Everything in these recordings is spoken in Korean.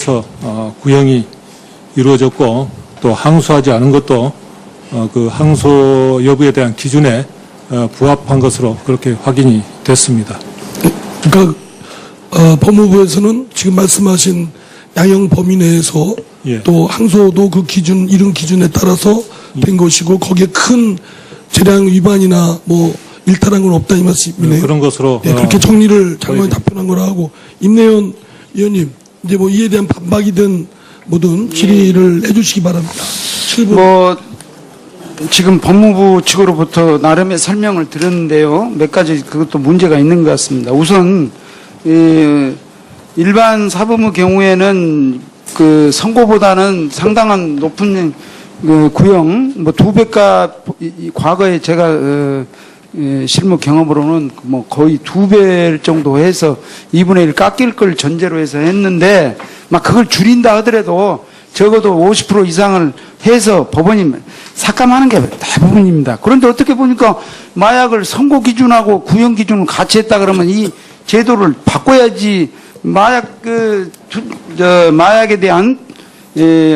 거쳐 구형이 이루어졌고 또 항소하지 않은 것도 그 항소 여부에 대한 기준에 부합한 것으로 그렇게 확인이 됐습니다. 그러니까 법무부에서는 지금 말씀하신 양형 범위 내에서 예. 또 항소도 그 기준 이런 기준에 따라서 된 것이고 거기에 큰 재량 위반이나 뭐 일탈한 건 없다 이 말씀이네요. 그런 것으로 예, 그렇게 정리를 장관이 보여집니다. 답변한 거라 하고 임내연 의원님 이제 뭐 이에 대한 반박이든 뭐든 질의를 해주시기 바랍니다. 7분. 뭐 지금 법무부 측으로부터 나름의 설명을 들었는데요. 몇 가지 그것도 문제가 있는 것 같습니다. 우선 일반 사범의 경우에는 그 선고보다는 상당한 높은 그 구형 뭐 2배가 과거에 제가 실무 경험으로는 뭐 거의 2배 정도 해서 2분의 1 깎일 걸 전제로 해서 했는데 막 그걸 줄인다 하더라도 적어도 50% 이상을 해서 법원이 삭감하는 게 대부분입니다. 그런데 어떻게 보니까 마약을 선고 기준하고 구형 기준을 같이 했다 그러면 이 제도를 바꿔야지 마약에 대한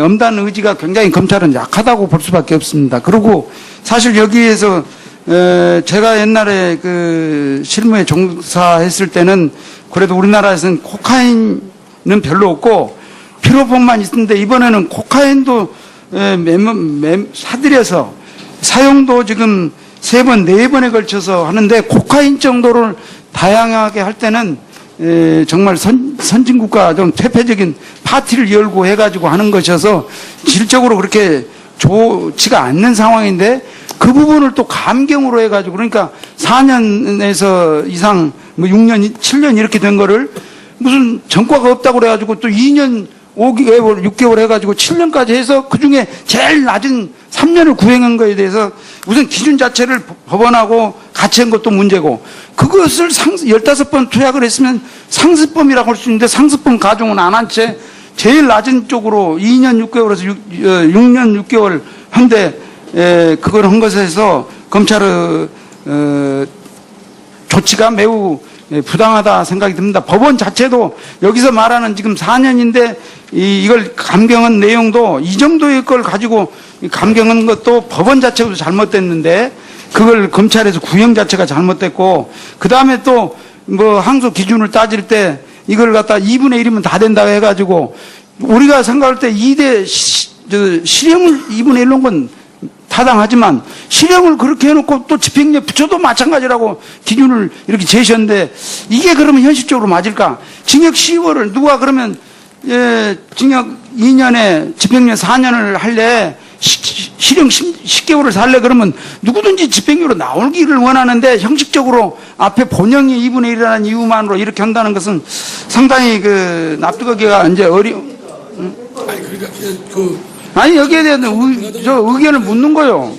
엄단 의지가 굉장히 검찰은 약하다고 볼 수밖에 없습니다. 그리고 사실 여기에서 제가 옛날에 그 실무에 종사했을 때는 그래도 우리나라에서는 코카인은 별로 없고 피로폰만 있는데 이번에는 코카인도 사들여서 사용도 지금 3번, 4번에 걸쳐서 하는데 코카인 정도를 다양하게 할 때는 정말 선진국가 좀 퇴폐적인 파티를 열고 해가지고 하는 것이어서 질적으로 그렇게 좋지가 않는 상황인데 그 부분을 또 감경으로 해가지고 그러니까 4년에서 이상 뭐 6년, 7년 이렇게 된 거를 무슨 전과가 없다고 그래가지고 또 2년 5개월, 6개월 해가지고 7년까지 해서 그 중에 제일 낮은 3년을 구형한 거에 대해서 우선 기준 자체를 법원하고 같이 한 것도 문제고 그것을 15번 투약을 했으면 상습범이라고 할 수 있는데 상습범 가중은 안 한 채 제일 낮은 쪽으로 2년 6개월에서 6년 6개월 한데 그걸 한 것에서 검찰의 조치가 매우 부당하다 생각이 듭니다. 법원 자체도 여기서 말하는 지금 4년인데 이걸 감경한 내용도 이 정도의 걸 가지고 감경한 것도 법원 자체도 잘못됐는데 그걸 검찰에서 구형 자체가 잘못됐고 그 다음에 또 뭐 항소 기준을 따질 때 이걸 갖다 2분의 1이면 다 된다고 해가지고 우리가 생각할 때 2대 실형을 2분의 1로 한 건 타당하지만 실형을 그렇게 해놓고 또 집행유예 붙여도 마찬가지라고 기준을 이렇게 제시했는데 이게 그러면 현실적으로 맞을까? 징역 10월을 누가 그러면 징역 2년에 집행유예 4년을 할래 실형 10개월을 살래 그러면 누구든지 집행유예로 나오기를 원하는데 형식적으로 앞에 본형이 2분의 1이라는 이유만으로 이렇게 한다는 것은 상당히 그 납득하기가 이제 아니 여기에 대한 의견을 묻는 거요.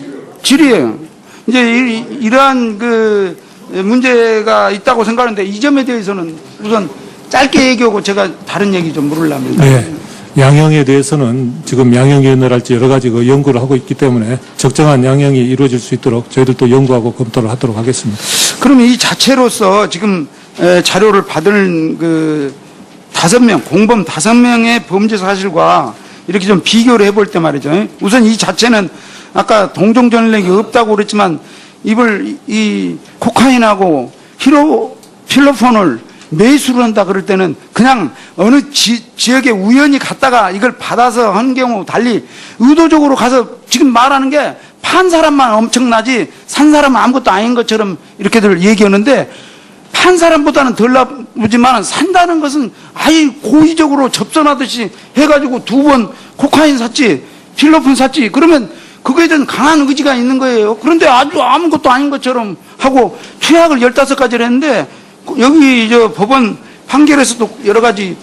질의예요. 이제 이러한 그 문제가 있다고 생각하는데 이 점에 대해서는 우선 짧게 얘기하고 제가 다른 얘기 좀 물으려합니다. 네. 양형에 대해서는 지금 양형위원회랄지 여러 가지 그 연구를 하고 있기 때문에 적정한 양형이 이루어질 수 있도록 저희들도 연구하고 검토를 하도록 하겠습니다. 그러면 이 자체로서 지금 자료를 받은 그 5명, 공범 5명의 범죄 사실과 이렇게 좀 비교를 해볼 때 말이죠. 우선 이 자체는 아까 동종 전력이 없다고 그랬지만 이 코카인하고 필로폰을 매수를 한다 그럴 때는 그냥 어느 지역에 우연히 갔다가 이걸 받아서 하는 경우 달리 의도적으로 가서 지금 말하는 게 판 사람만 엄청나지 산 사람은 아무것도 아닌 것처럼 이렇게들 얘기하는데 판 사람보다는 덜 나쁘지만 산다는 것은 아예 고의적으로 접선하듯이 해가지고 2번 코카인 샀지 필로폰 샀지 그러면 그거에 대한 강한 의지가 있는 거예요. 그런데 아주 아무것도 아닌 것처럼 하고 투약을 15가지를 했는데 여기 법원 판결에서도 여러 가지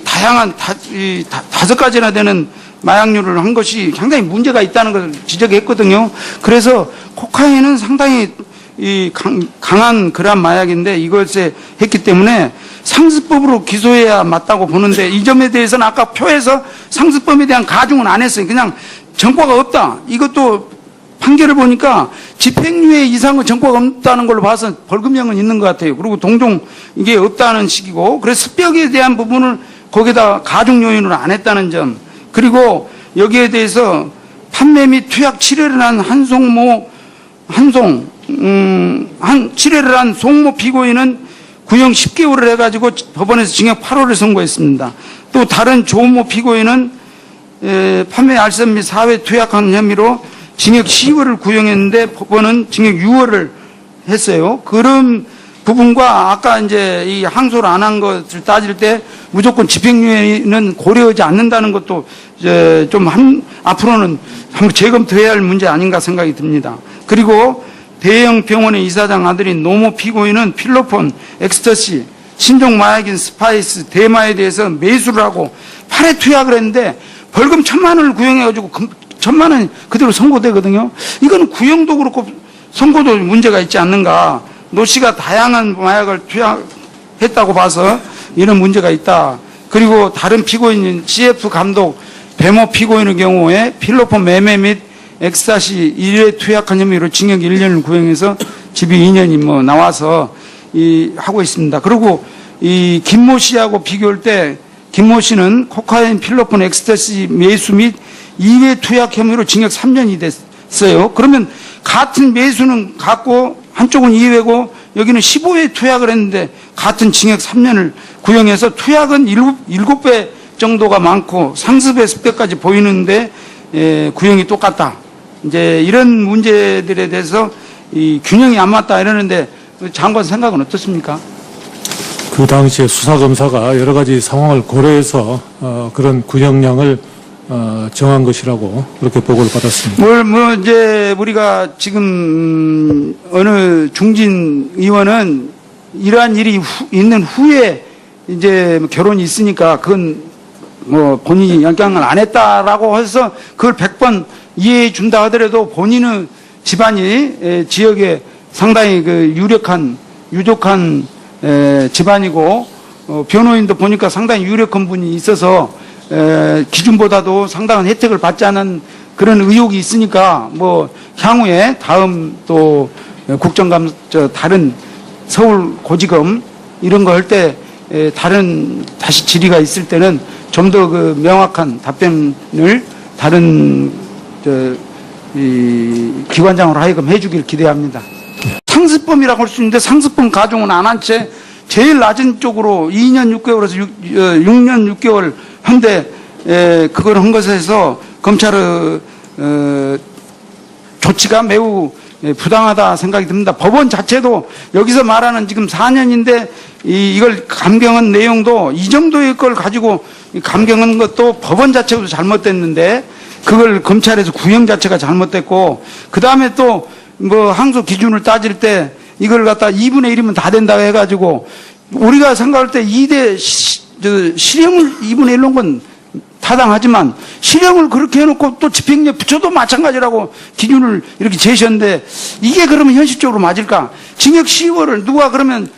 다양한 5가지나 되는 마약류를 한 것이 상당히 문제가 있다는 것을 지적했거든요. 그래서 코카인은 상당히 강한 그런 마약인데 이것에 했기 때문에 상습법으로 기소해야 맞다고 보는데 이 점에 대해서는 아까 표에서 상습범에 대한 가중은 안 했어요. 그냥 전과가 없다. 이것도 판결을 보니까 집행유예 이상의 전과가 없다는 걸로 봐서 벌금형은 있는 것 같아요. 그리고 동종 이게 없다는 식이고 그래서 습벽에 대한 부분을 거기다 가중 요인으로 안 했다는 점, 그리고 여기에 대해서 판매 및 투약 치료를 한 치료를 한 송모 피고인은 구형 10개월을 해가지고 법원에서 징역 8월을 선고했습니다. 또 다른 조모 피고인은 판매 알선 및 사회 투약한 혐의로 징역 10월을 구형했는데 법원은 징역 6월을 했어요. 그런 부분과 아까 이제 이 항소를 안 한 것을 따질 때 무조건 집행유예는 고려하지 않는다는 것도 이제 좀 앞으로는 한번 재검토해야 할 문제 아닌가 생각이 듭니다. 그리고 대형 병원의 이사장 아들인 노모 피고인은 필로폰, 엑스터시, 신종 마약인 스파이스, 대마에 대해서 매수를 하고 8회 투약을 했는데 벌금 1,000만 원을 구형해가지고 1,000만 원이 그대로 선고되거든요. 이건 구형도 그렇고 선고도 문제가 있지 않는가. 노 씨가 다양한 마약을 투약했다고 봐서 이런 문제가 있다. 그리고 다른 피고인인 CF 감독, 배모 피고인의 경우에 필로폰 매매 및 엑스타시 1회 투약한 혐의로 징역 1년을 구형해서 집이 2년이 뭐 나와서 하고 있습니다. 그리고 이 김모 씨하고 비교할 때 김모 씨는 코카인, 필로폰, 엑스타시 매수 및 2회 투약 혐의로 징역 3년이 됐어요. 그러면 같은 매수는 같고 한쪽은 2회고 여기는 15회 투약을 했는데 같은 징역 3년을 구형해서 투약은 7배 정도가 많고 상습의 습격까지 보이는데 구형이 똑같다. 이제 이런 문제들에 대해서 이 균형이 안 맞다 이러는데 장관 생각은 어떻습니까? 그 당시에 수사검사가 여러 가지 상황을 고려해서 그런 구형량을 정한 것이라고 그렇게 보고를 받았습니다. 뭐 이제 우리가 지금 어느 중진 의원은 이러한 일이 있는 후에 이제 결혼이 있으니까 그건 뭐 본인이 영향을 안 했다라고 해서 그걸 100번 이해해 준다 하더라도 본인의 집안이 지역에 상당히 그 유력한 집안이고 변호인도 보니까 상당히 유력한 분이 있어서 기준보다도 상당한 혜택을 받지 않은 그런 의혹이 있으니까 뭐 향후에 다음 또 다른 서울 고지검 이런 거 할 때 다른 다시 질의가 있을 때는 좀 더 그 명확한 답변을 다른 이 기관장으로 하여금 해주길 기대합니다. 상습범이라고 할 수 있는데 상습범 가중은 안 한 채 제일 낮은 쪽으로 2년 6개월에서 6년 6개월 한데 그걸 한 것에서 검찰의 조치가 매우 부당하다 생각이 듭니다. 법원 자체도 여기서 말하는 지금 4년인데 이걸 감경한 내용도 이 정도의 걸 가지고 감경한 것도 법원 자체도 잘못됐는데 그걸 검찰에서 구형 자체가 잘못됐고 그 다음에 또 뭐 항소 기준을 따질 때 이걸 갖다 2분의 1이면 다 된다고 해가지고 우리가 생각할 때 실형을 2분의 1로 한 건 타당하지만 실형을 그렇게 해놓고 또 집행유예 붙여도 마찬가지라고 기준을 이렇게 제시했는데 이게 그러면 현실적으로 맞을까? 징역 10월을 누가 그러면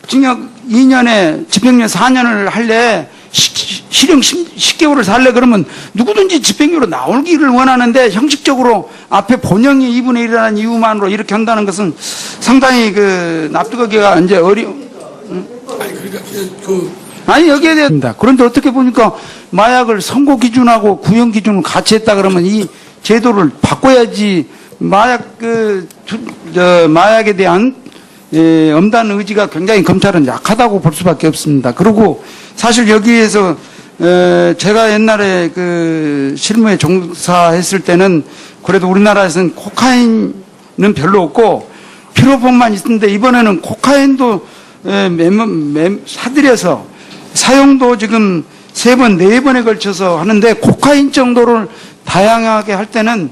징역 2년에 집행유예 4년을 할래 실형 10개월을 살래 그러면 누구든지 집행유예로 나오기를 원하는데 형식적으로 앞에 본형이 2분의 1이라는 이유만으로 이렇게 한다는 것은 상당히 그 납득하기가 이제 아니 여기에 대해서 그런데 어떻게 보니까 마약을 선고 기준하고 구형 기준을 같이 했다 그러면 이 제도를 바꿔야지 마약에 대한 엄단 의지가 굉장히 검찰은 약하다고 볼 수밖에 없습니다. 그리고 사실 여기에서 제가 옛날에 그 실무에 종사했을 때는 그래도 우리나라에서는 코카인은 별로 없고 피로폰만 있는데 이번에는 코카인도 사들여서 사용도 지금 3번, 4번에 걸쳐서 하는데 코카인 정도를 다양하게 할 때는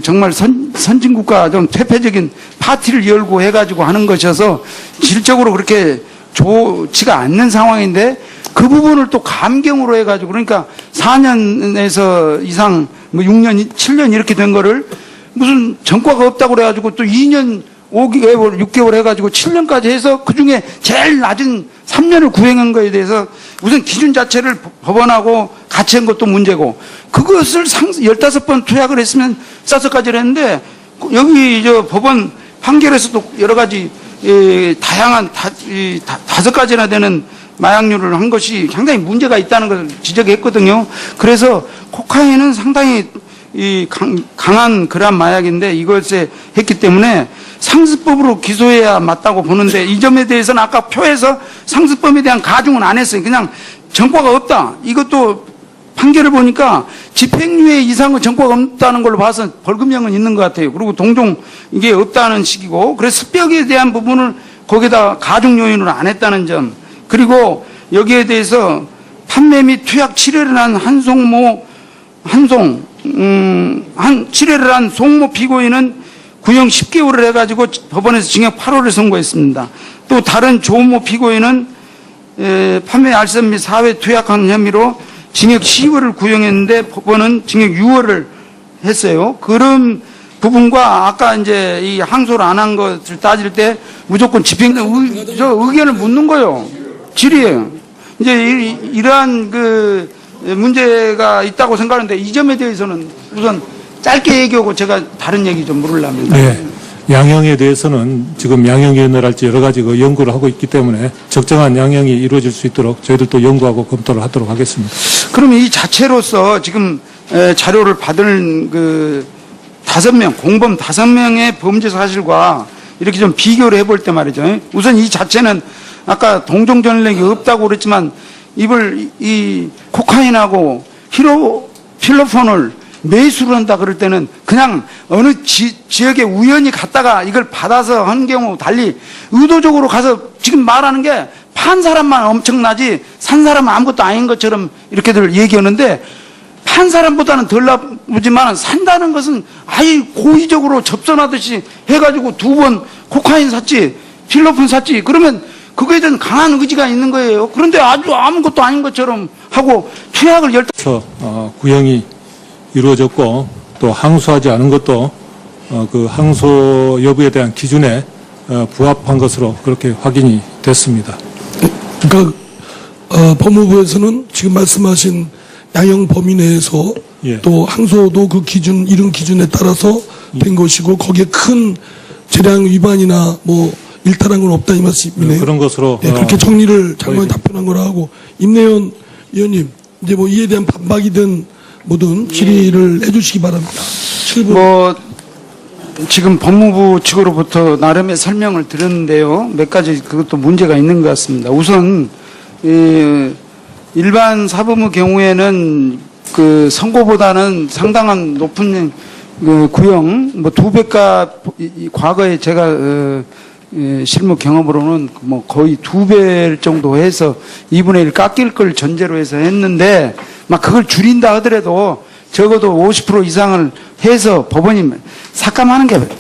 정말 선진국가 좀 퇴폐적인 파티를 열고 해가지고 하는 것이어서 질적으로 그렇게 좋지가 않는 상황인데 그 부분을 또 감경으로 해가지고 그러니까 4년에서 이상 뭐 6년, 7년 이렇게 된 거를 무슨 전과가 없다고 그래가지고 또 2년 5개월, 6개월 해가지고 7년까지 해서 그 중에 제일 낮은 3년을 구형한 거에 대해서 우선 기준 자체를 법원하고 같이 한 것도 문제고 그것을 15번 투약을 했으면 5가지를 했는데 여기 법원 판결에서도 여러 가지 다양한 5가지나 되는 마약류를 한 것이 상당히 문제가 있다는 걸 지적했거든요. 그래서 코카인은 상당히 강한 그런 마약인데 이것에 했기 때문에 상습법으로 기소해야 맞다고 보는데 이 점에 대해서는 아까 표에서 상습범에 대한 가중은 안 했어요. 그냥 전과가 없다. 이것도 판결을 보니까 집행유예 이상의 전과가 없다는 걸로 봐서 벌금형은 있는 것 같아요. 그리고 동종 이게 없다는 식이고, 그래서 습벽에 대한 부분을 거기다 가중 요인으로 안 했다는 점, 그리고 여기에 대해서 판매 및 투약 치료를 한 치료를 한 송모 피고인은 구형 10개월을 해가지고 법원에서 징역 8월을 선고했습니다. 또 다른 조모 피고인은 판매 알선 및 사회 투약한 혐의로 징역 10월을 구형했는데 법원은 징역 6월을 했어요. 그런 부분과 아까 이제 이 항소를 안 한 것을 따질 때 무조건 집행, 저 의견을 묻는 거예요. 질의예요. 이제 이러한 그 문제가 있다고 생각하는데 이 점에 대해서는 우선 짧게 얘기하고 제가 다른 얘기 좀 물으려면. 네. 양형에 대해서는 지금 양형위원회랄지 여러 가지 그 연구를 하고 있기 때문에 적정한 양형이 이루어질 수 있도록 저희들도 연구하고 검토를 하도록 하겠습니다. 그러면 이 자체로서 지금 자료를 받은 그 5명, 공범 5명의 범죄 사실과 이렇게 좀 비교를 해볼 때 말이죠. 우선 이 자체는 아까 동종 전력이 없다고 그랬지만 이 코카인하고 필로폰을 매수를 한다 그럴 때는 그냥 어느 지역에 우연히 갔다가 이걸 받아서 하는 경우 달리 의도적으로 가서 지금 말하는 게 판 사람만 엄청나지 산 사람은 아무것도 아닌 것처럼 이렇게들 얘기하는데 판 사람보다는 덜 나쁘지만 산다는 것은 아예 고의적으로 접선하듯이 해가지고 2번 코카인 샀지 필로폰 샀지 그러면 그거에 대한 강한 의지가 있는 거예요. 그런데 아주 아무것도 아닌 것처럼 하고 투약을 구형이 이루어졌고 또 항소하지 않은 것도 그 항소 여부에 대한 기준에 부합한 것으로 그렇게 확인이 됐습니다. 그러니까 법무부에서는 지금 말씀하신 양형 범위 내에서 예. 또 항소도 그 기준 이런 기준에 따라서 된 것이고 거기에 큰 재량 위반이나 뭐 일탈한 건 없다 이 말씀이네요. 그런 것으로 네, 그렇게 정리를 장관이 답변한 거라 하고 임내연 의원님 이제 뭐 이에 대한 반박이든 뭐든 질의를 해주시기 바랍니다. 7분. 뭐 지금 법무부 측으로부터 나름의 설명을 들었는데요. 몇 가지 그것도 문제가 있는 것 같습니다. 우선 일반 사범의 경우에는 그 선고보다는 상당한 높은 그 구형 뭐 2배가 과거에 제가 실무 경험으로는 뭐 거의 2배 정도 해서 2분의 1 깎일 걸 전제로 해서 했는데 막 그걸 줄인다 하더라도 적어도 50% 이상을 해서 법원이 삭감하는 게 대부분입니다.